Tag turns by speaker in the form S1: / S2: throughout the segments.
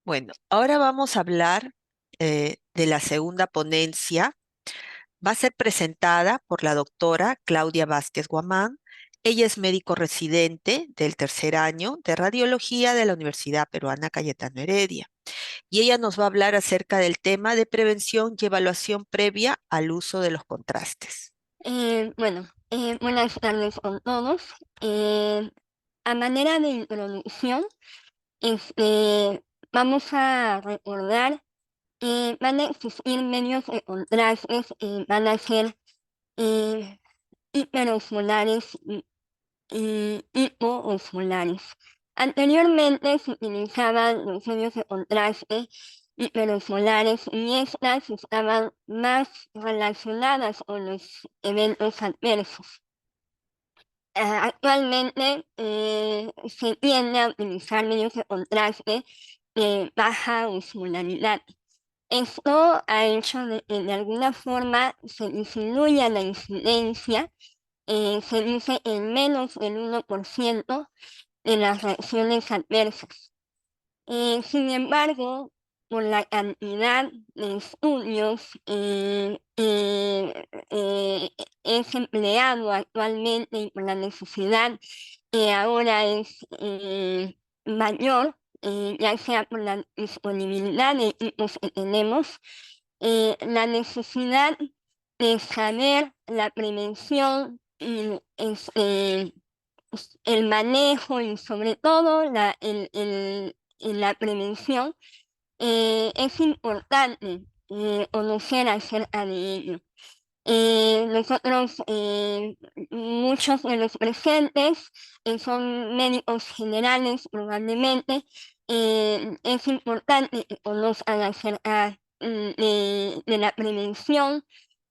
S1: Bueno, ahora vamos a hablar de la segunda ponencia. Va a ser presentada por la doctora Claudia Vázquez Guamán. Ella es médico residente del tercer año de radiología de la Universidad Peruana Cayetano Heredia. Y ella nos va a hablar acerca del tema de prevención y evaluación previa al uso de los contrastes.
S2: Buenas tardes con todos. Eh, a manera de introducción, este, vamos a recordar que van a existir medios de contrastes, van a ser eh, hiperosmolares y hipoosmolares. Anteriormente se utilizaban los medios de contraste hiperosmolares y estas estaban más relacionadas con los eventos adversos. Actualmente se tiende a utilizar medios de contraste de baja osmolaridad. Esto ha hecho de que de alguna forma se disminuya la incidencia, se dice en menos del 1% de las reacciones adversas. Sin embargo, por la cantidad de estudios es empleado actualmente y por la necesidad que ahora es mayor, ya sea por la disponibilidad de equipos que tenemos, la necesidad de saber la prevención y el manejo y sobre todo la prevención, es importante conocer acerca de ello. Muchos de los presentes, son médicos generales probablemente, es importante que conozcan acerca de la prevención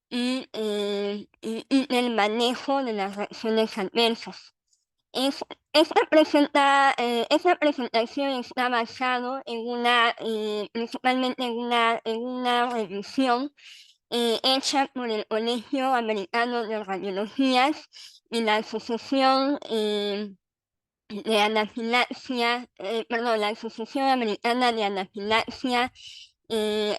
S2: y del manejo de las reacciones adversas. Es esta presentación está basado en principalmente en una revisión, hecha por el Colegio Americano de Radiologías y la Asociación, de Anafilaxia, la Asociación Americana de Anafilaxia, eh,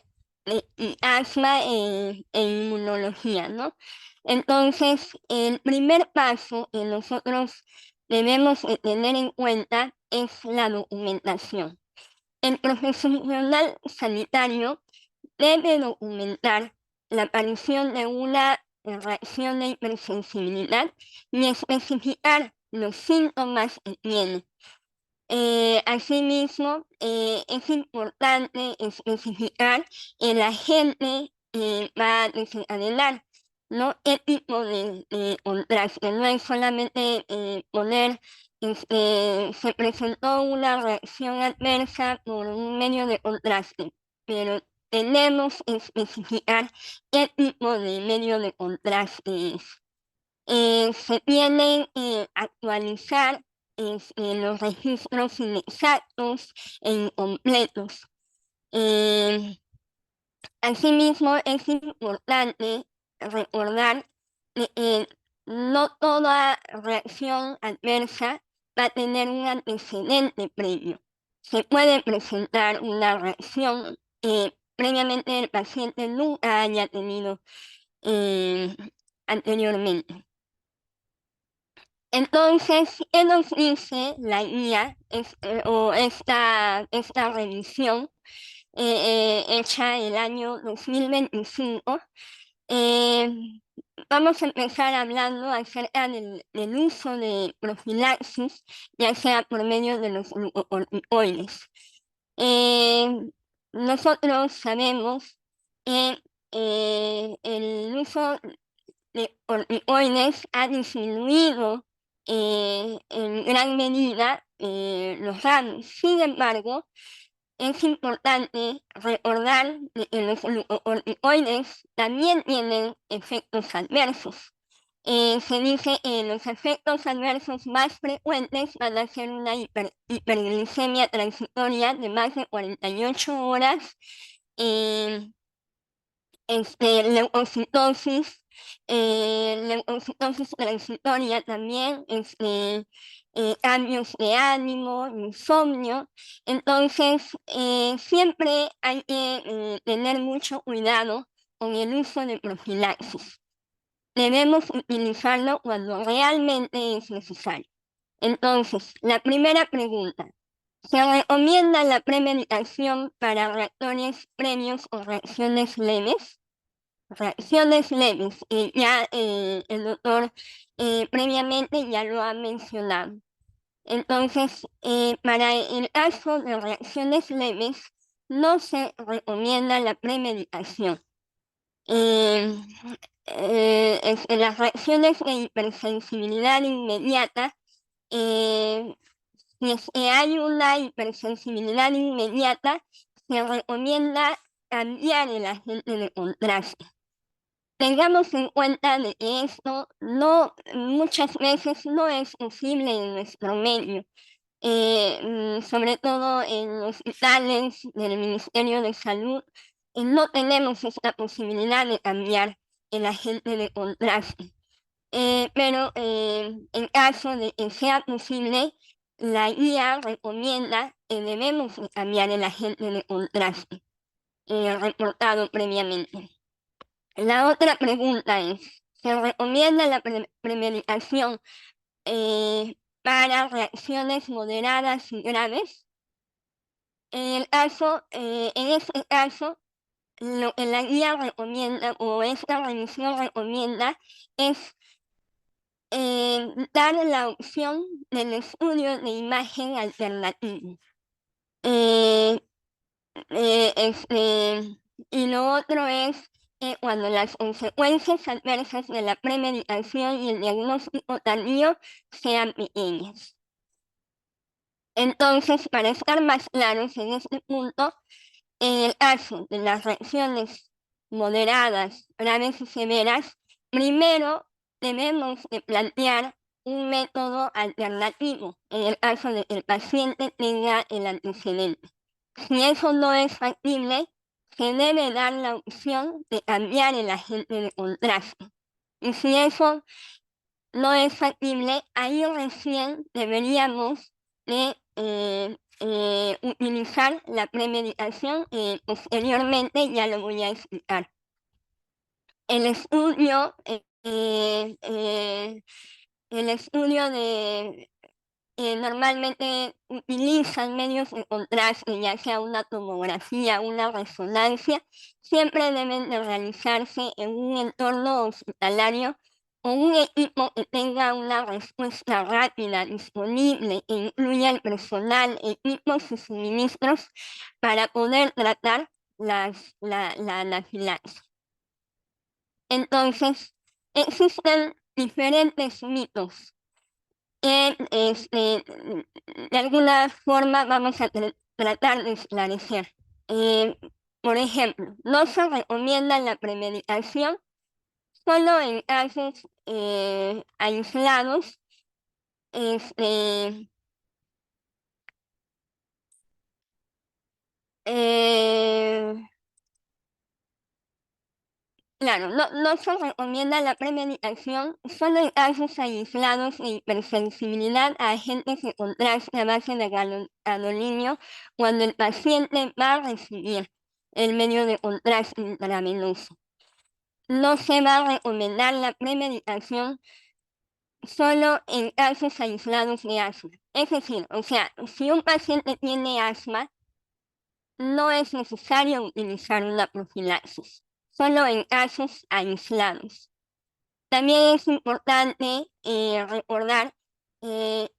S2: y Asma, e Inmunología, ¿no? Entonces, el primer paso que nosotros debemos de tener en cuenta es la documentación. El profesional sanitario debe documentar la aparición de una reacción de hipersensibilidad y especificar los síntomas que tiene. Asimismo, es importante especificar el agente que va a desencadenar, ¿no? ¿Qué tipo de contraste? No es solamente poner, se presentó una reacción adversa por un medio de contraste, pero tenemos que especificar qué tipo de medio de contraste es. Se tienen que actualizar los registros inexactos e incompletos. Eh, Asimismo, es importante recordar que no toda reacción adversa va a tener un antecedente previo. Se puede presentar una reacción que previamente el paciente nunca haya tenido eh, anteriormente. Entonces, ¿qué nos dice la guía o esta revisión hecha el año 2025? Eh, Vamos a empezar hablando acerca del uso de profilaxis, ya sea por medio de los glucocorticoides. Eh, Nosotros sabemos que el uso de corticoides ha disminuido en gran medida los daños. Sin embargo, es importante recordar que los glucocorticoides también tienen efectos adversos. Se dice que los efectos adversos más frecuentes van a ser una hiperglicemia transitoria de más de 48 horas, eh, leucocitosis transitoria también, cambios de ánimo, insomnio. Entonces, siempre hay que tener mucho cuidado con el uso de profilaxis. Debemos utilizarlo cuando realmente es necesario. Entonces, la primera pregunta. ¿Se recomienda la premedicación para reactores previos o reacciones leves? Reacciones leves, ya el doctor previamente ya lo ha mencionado. Entonces, para el caso de reacciones leves, no se recomienda la premedicación. Eh, en las reacciones de hipersensibilidad inmediata, eh, si es que hay una hipersensibilidad inmediata, se recomienda cambiar el agente de contraste. Tengamos en cuenta de que esto no, muchas veces no es posible en nuestro medio, sobre todo en hospitales del Ministerio de Salud, no tenemos esta posibilidad de cambiar el agente de contraste. Pero en caso de que sea posible, la guía recomienda que debemos de cambiar el agente de contraste reportado previamente. La otra pregunta es, ¿se recomienda la premedicación para reacciones moderadas y graves? En este caso, lo que la guía recomienda o esta revisión recomienda es dar la opción del estudio de imagen alternativo. Eh, y lo otro es que cuando las consecuencias adversas de la premedicación y el diagnóstico tardío sean pequeñas. Entonces, para estar más claros en este punto, en el caso de las reacciones moderadas, graves y severas, primero debemos de plantear un método alternativo en el caso de que el paciente tenga el antecedente. Si eso no es factible, se debe dar la opción de cambiar el agente de contraste. Y si eso no es factible, ahí recién deberíamos de utilizar la premedicación, posteriormente ya lo voy a explicar. El estudio, el estudio de normalmente utilizan medios de contraste, ya sea una tomografía, una resonancia, siempre deben de realizarse en un entorno hospitalario con un equipo que tenga una respuesta rápida, disponible, e incluya el personal, equipos y suministros para poder tratar la anafilaxis. Entonces, existen diferentes mitos que de alguna forma vamos a tratar de esclarecer. Eh, por ejemplo, no se recomienda la premedicación solo en casos aislados. Este, eh, Claro, no se recomienda la premedicación solo en casos aislados de hipersensibilidad a agentes de contraste a base de gadolinium cuando el paciente va a recibir el medio de contraste intravenoso. No se va a recomendar la premedicación solo en casos aislados de asma. Es decir, o sea, si un paciente tiene asma, no es necesario utilizar una profilaxis, solo en casos aislados. También es importante recordar que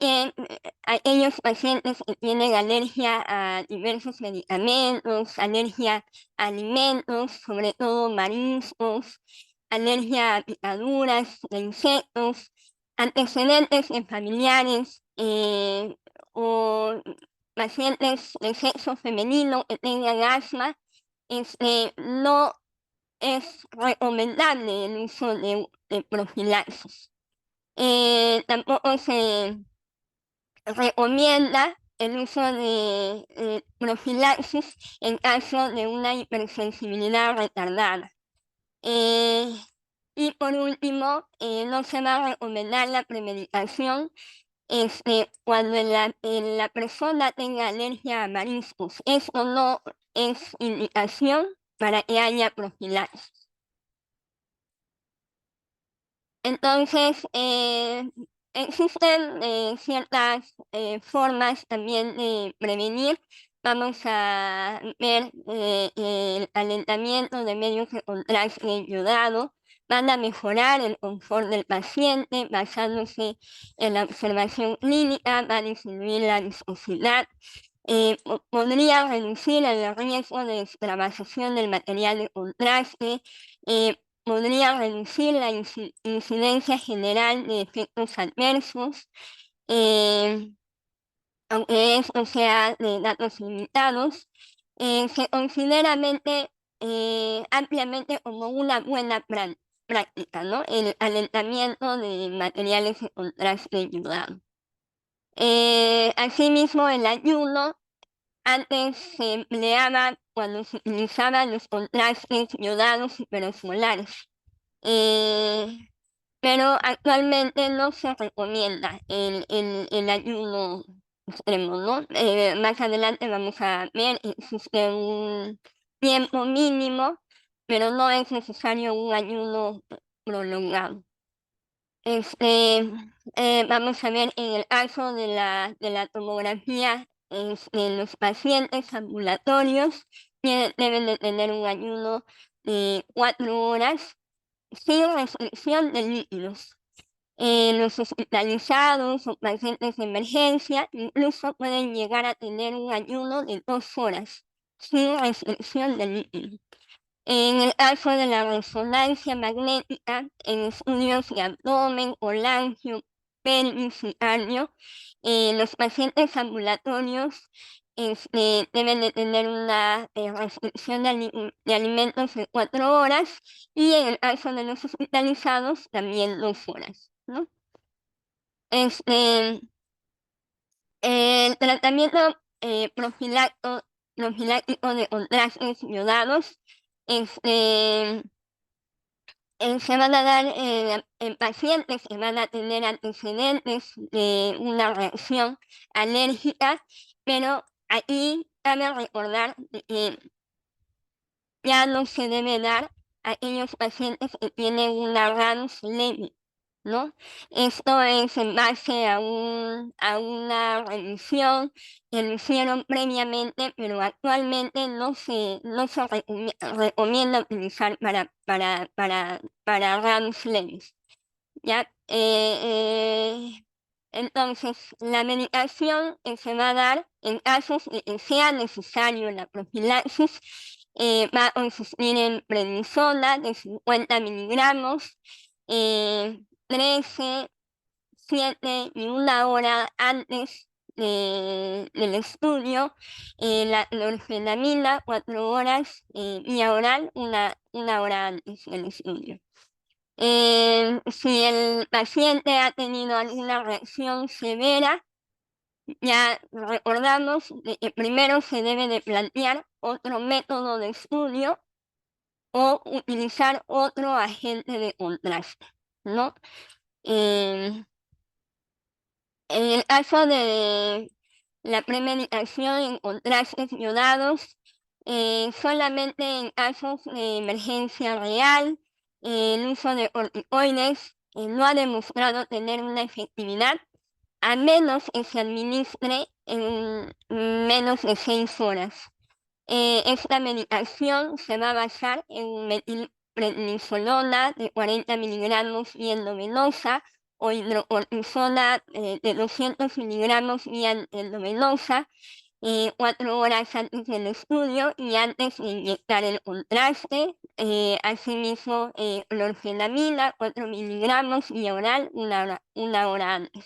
S2: aquellos pacientes que tienen alergia a diversos medicamentos, alergia a alimentos, sobre todo mariscos, alergia a picaduras de insectos, antecedentes de familiares o pacientes de sexo femenino que tengan asma, no es recomendable el uso de profilaxis. Tampoco se recomienda el uso de profilaxis en caso de una hipersensibilidad retardada. Y por último, no se va a recomendar la premedicación cuando la persona tenga alergia a mariscos. Esto no es indicación para que haya profilaxis. Entonces, existen ciertas formas también de prevenir. Vamos a ver el alentamiento de medios de contraste yodado. Van a mejorar el confort del paciente basándose en la observación clínica, va a disminuir la viscosidad, podría reducir el riesgo de extravasación del material de contraste, podría reducir la incidencia general de efectos adversos, eh, aunque esto sea de datos limitados, se considera ampliamente como una buena práctica, ¿no? El alentamiento de materiales de contraste ayudado. Asimismo, el ayuno antes se empleaba cuando se utilizaban los contrastes yodados hiperosmolares. Eh, pero actualmente no se recomienda el ayuno extremo, ¿no? Más adelante vamos a ver, existe un tiempo mínimo, pero no es necesario un ayuno prolongado. Vamos a ver en el caso de la tomografía, los pacientes ambulatorios deben de tener un ayuno de 4 horas sin restricción de líquidos. Los hospitalizados o pacientes de emergencia incluso pueden llegar a tener un ayuno de 2 horas sin restricción de líquidos. En el caso de la resonancia magnética, en estudios de abdomen, colangio, pelvis y cardio, los pacientes ambulatorios deben de tener una restricción de alimentos de 4 horas y en el caso de los hospitalizados también 2 horas, ¿no? Este, el tratamiento profiláctico de contrastes yodados este, se van a dar en pacientes que van a tener antecedentes de una reacción alérgica, pero aquí cabe recordar de que ya no se debe dar a aquellos pacientes que tienen una RANS leve, ¿no? Esto es en base a una revisión que lo hicieron previamente, pero actualmente no se recomienda utilizar para RANS leves, ¿ya? Entonces, la medicación que se va a dar en casos de que sea necesario la profilaxis va a consistir en prednisona de 50 miligramos, 13, 7 y 1 hora antes del estudio, la norfenamina 4 horas, vía oral, una hora antes del estudio. Si el paciente ha tenido alguna reacción severa, ya recordamos de que primero se debe de plantear otro método de estudio o utilizar otro agente de contraste, ¿no? Eh, en el caso de la premedicación en contrastes yodados, solamente en casos de emergencia real, el uso de corticoides no ha demostrado tener una efectividad a menos que se administre en menos de 6 horas. Esta medicación se va a basar en metilprednisolona de 40 miligramos vía endovenosa o hidrocortisona de 200 miligramos vía endovenosa 4 horas antes del estudio y antes de inyectar el contraste. Asimismo, clorfenamina 4 miligramos vía oral una hora antes.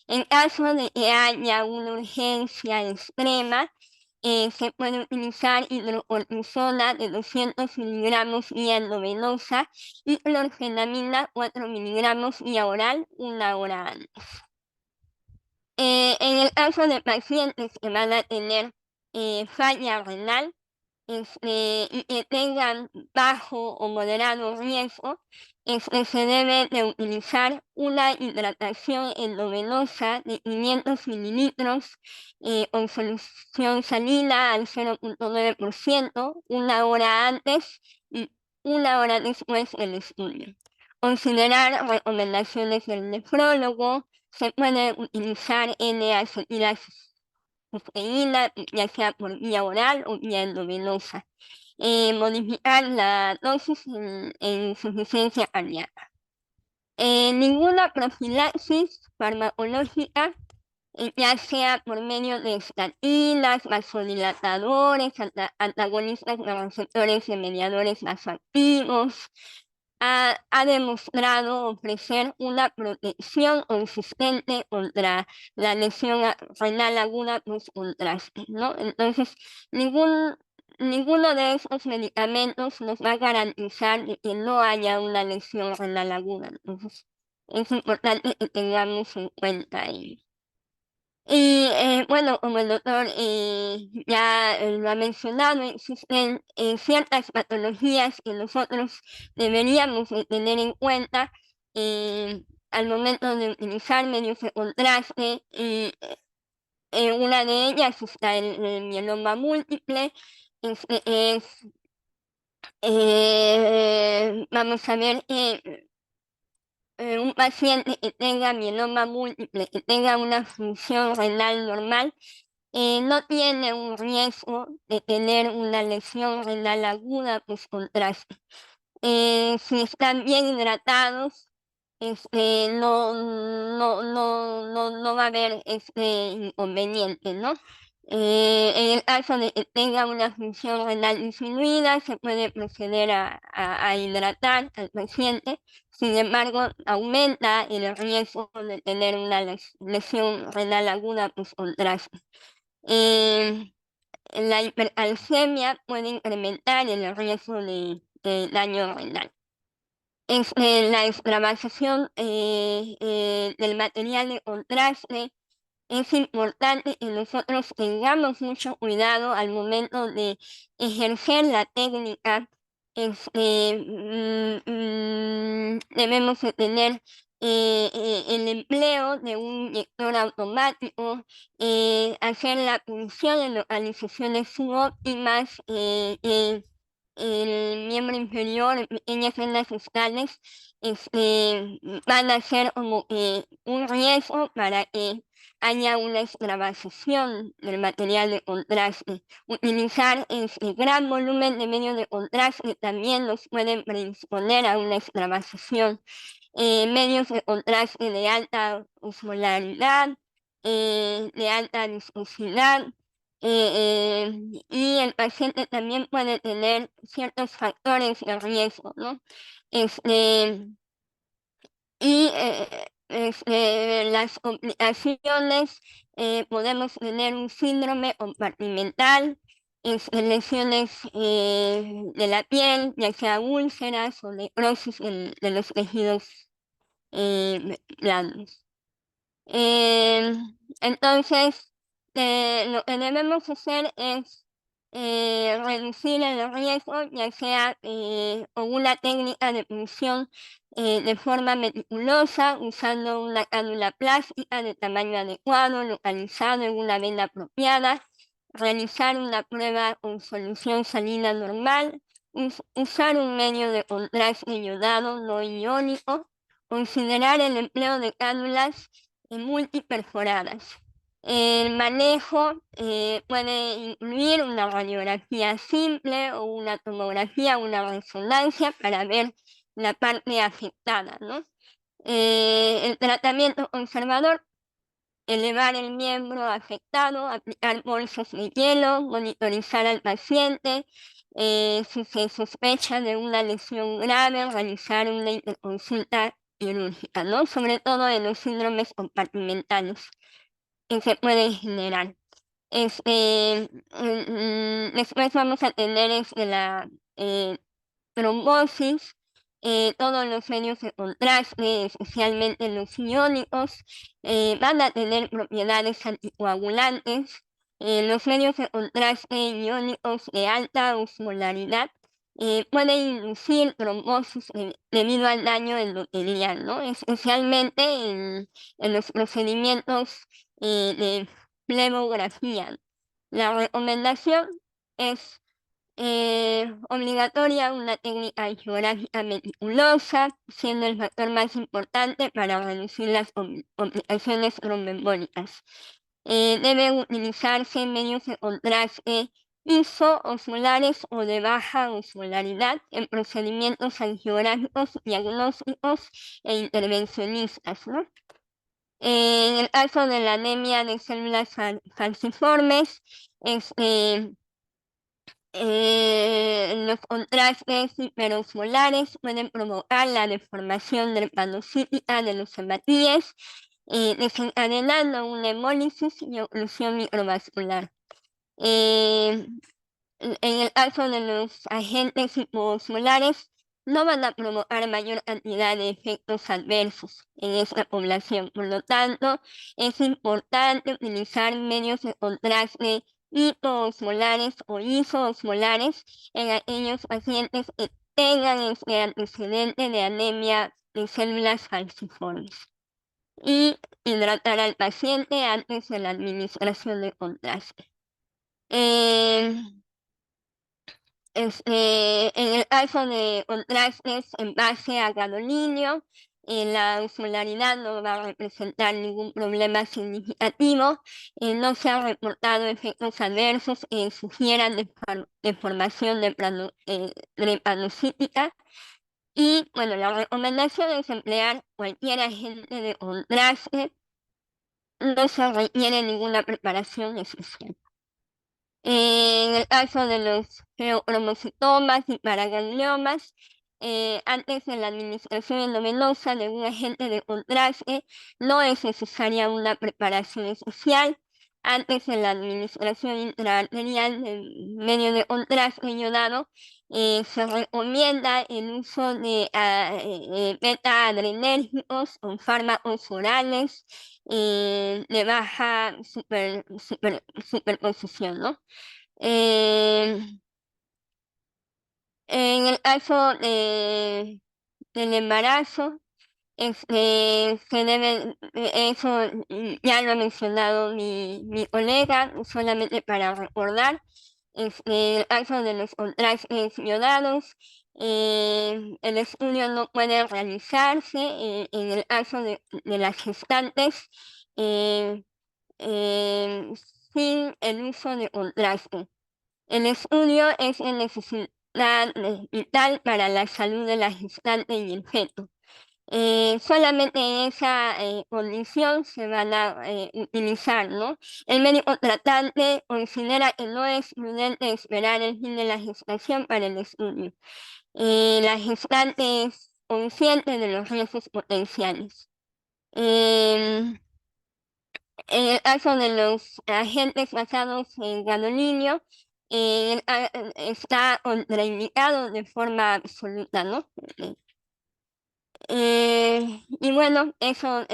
S2: En caso de que haya una urgencia extrema, se puede utilizar hidrocortisona de 200 miligramos vía endovenosa y clorfenamina 4 miligramos vía oral una hora antes. En el caso de pacientes que van a tener falla renal y que tengan bajo o moderado riesgo, Se debe de utilizar una hidratación endovenosa de 500 mililitros con solución salina al 0,9% 1 hora antes y 1 hora después del estudio. Considerar recomendaciones del nefrólogo. Se puede utilizar N-acetilcisteína, ya sea por vía oral o vía endovenosa. Modificar la dosis en insuficiencia cardíaca. Ninguna profilaxis farmacológica, ya sea por medio de estatinas, vasodilatadores, antagonistas de receptores de mediadores vasoactivos, ha demostrado ofrecer una protección consistente contra la lesión renal aguda post contraste, ¿no? Entonces, ninguno de estos medicamentos nos va a garantizar de que no haya una lesión renal aguda. Entonces, es importante que tengamos en cuenta ello. Y bueno, como el doctor ya lo ha mencionado, existen ciertas patologías que nosotros deberíamos de tener en cuenta al momento de utilizar medios de contraste. Y una de ellas está el mieloma múltiple. Este es, vamos a ver, un paciente que tenga mieloma múltiple, que tenga una función renal normal, no tiene un riesgo de tener una lesión renal aguda pues contraste. Si están bien hidratados, no va a haber inconveniente, ¿no? En el caso de que tenga una función renal disminuida, se puede proceder a hidratar al paciente. Sin embargo, aumenta el riesgo de tener una lesión renal aguda pues contraste. La hipercalcemia puede incrementar el riesgo de daño renal. La extravasación del material de contraste. Es importante que nosotros tengamos mucho cuidado al momento de ejercer la técnica. Debemos de tener el empleo de un inyector automático, hacer la punción en localizaciones subóptimas, el miembro inferior, en pequeñas venas discales, van a ser como un riesgo para que haya una extravasación del material de contraste. Utilizar este gran volumen de medios de contraste también nos pueden predisponer a una extravasación. Medios de contraste de alta osmolaridad, de alta viscosidad, y el paciente también puede tener ciertos factores de riesgo, ¿no? Este, las complicaciones, podemos tener un síndrome compartimental, lesiones de la piel, ya sea úlceras o necrosis de los tejidos blandos. Entonces, lo que debemos hacer es reducir el riesgo, ya sea con una técnica de punción de forma meticulosa, usando una cánula plástica de tamaño adecuado, localizado en una vena apropiada, realizar una prueba con solución salina normal, usar un medio de contraste iodado no iónico, considerar el empleo de cánulas multiperforadas. El manejo puede incluir una radiografía simple o una tomografía, una resonancia para ver la parte afectada, ¿no? El tratamiento conservador, elevar el miembro afectado, aplicar bolsas de hielo, monitorizar al paciente. Si se sospecha de una lesión grave, realizar una interconsulta quirúrgica, ¿no? Sobre todo en los síndromes compartimentales que se pueden generar. Después vamos a tener la trombosis, todos los medios de contraste, especialmente los iónicos, van a tener propiedades anticoagulantes. Los medios de contraste iónicos de alta osmolaridad puede inducir trombosis debido al daño endotelial, ¿no? Especialmente en los procedimientos de flebografía. La recomendación es obligatoria una técnica geográfica meticulosa, siendo el factor más importante para reducir las complicaciones tromboembólicas. Deben utilizarse medios de contraste isoosmolares o de baja osmolaridad en procedimientos angiográficos, diagnósticos e intervencionistas, ¿no? En el caso de la anemia de células falciformes, este, los contrastes hiperosmolares pueden provocar la deformación dermatocítica de los hematíes, desencadenando una hemólisis y oclusión microvascular. Eh, en el caso de los agentes hipoosmolares, no van a provocar mayor cantidad de efectos adversos en esta población. Por lo tanto, es importante utilizar medios de contraste hipoosmolares o isoosmolares en aquellos pacientes que tengan este antecedente de anemia de células falciformes. Y hidratar al paciente antes de la administración de contraste. Eh, en el caso de contrastes en base a gadolínio, la osmolaridad no va a representar ningún problema significativo. No se han reportado efectos adversos que sugieran deformación drepanocítica. Y bueno, la recomendación es emplear cualquier agente de contraste. No se requiere ninguna preparación especial. En el caso de los feocromocitomas y paragangliomas, antes de la administración endovenosa de un agente de contraste, no es necesaria una preparación especial. Antes de la administración intraarterial del medio de contraste iodado, se recomienda el uso de beta-adrenérgicos o fármacos orales de baja superposición, ¿no? Eh, en el caso del embarazo, se debe, eso ya lo ha mencionado mi colega, solamente para recordar, en el caso de los contrastes iodados, el estudio no puede realizarse en el caso de las gestantes eh, eh, sin el uso de contraste. El estudio es de necesidad vital para la salud de la gestante y el feto. Solamente en esa condición se van a utilizar, ¿no? El médico tratante considera que no es prudente esperar el fin de la gestación para el estudio. La gestante es consciente de los riesgos potenciales. Em, en el caso de los agentes basados en gadolínio, está contraindicado de forma absoluta, ¿no? Y bueno, eso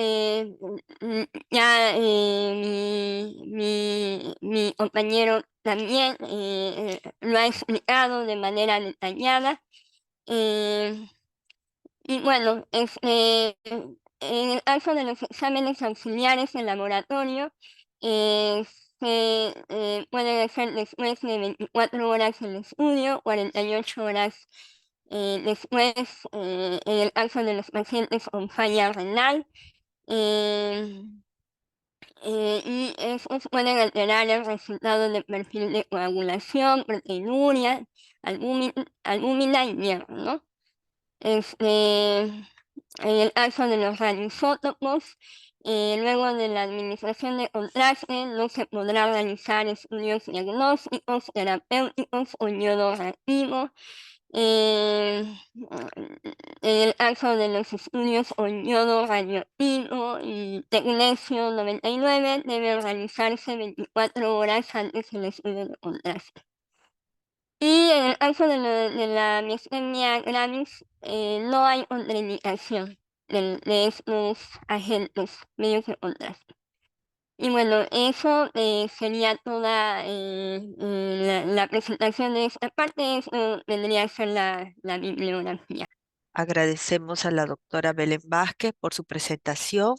S2: ya mi compañero también lo ha explicado de manera detallada. Eh, y bueno, en el caso de los exámenes auxiliares en laboratorio, eh, se pueden hacer después de 24 horas el estudio, 48 horas después, en el caso de los pacientes con falla renal. eh, y esos pueden alterar el resultado del perfil de coagulación, proteinuria, albúmina y hierro, ¿no? En el caso de los radioisótopos, luego de la administración de contraste, no se podrá realizar estudios diagnósticos, terapéuticos o yodo reactivo. Eh, en el caso de los estudios con yodo radioactivo y tecnesio 99, debe realizarse 24 horas antes del estudio de contraste. Y en el caso de la miastenia gravis, no hay contraindicación de estos agentes medios de contraste. Y bueno, eso sería toda la presentación de esta parte, eso vendría a ser la bibliografía.
S1: Agradecemos a la doctora Belén Vázquez por su presentación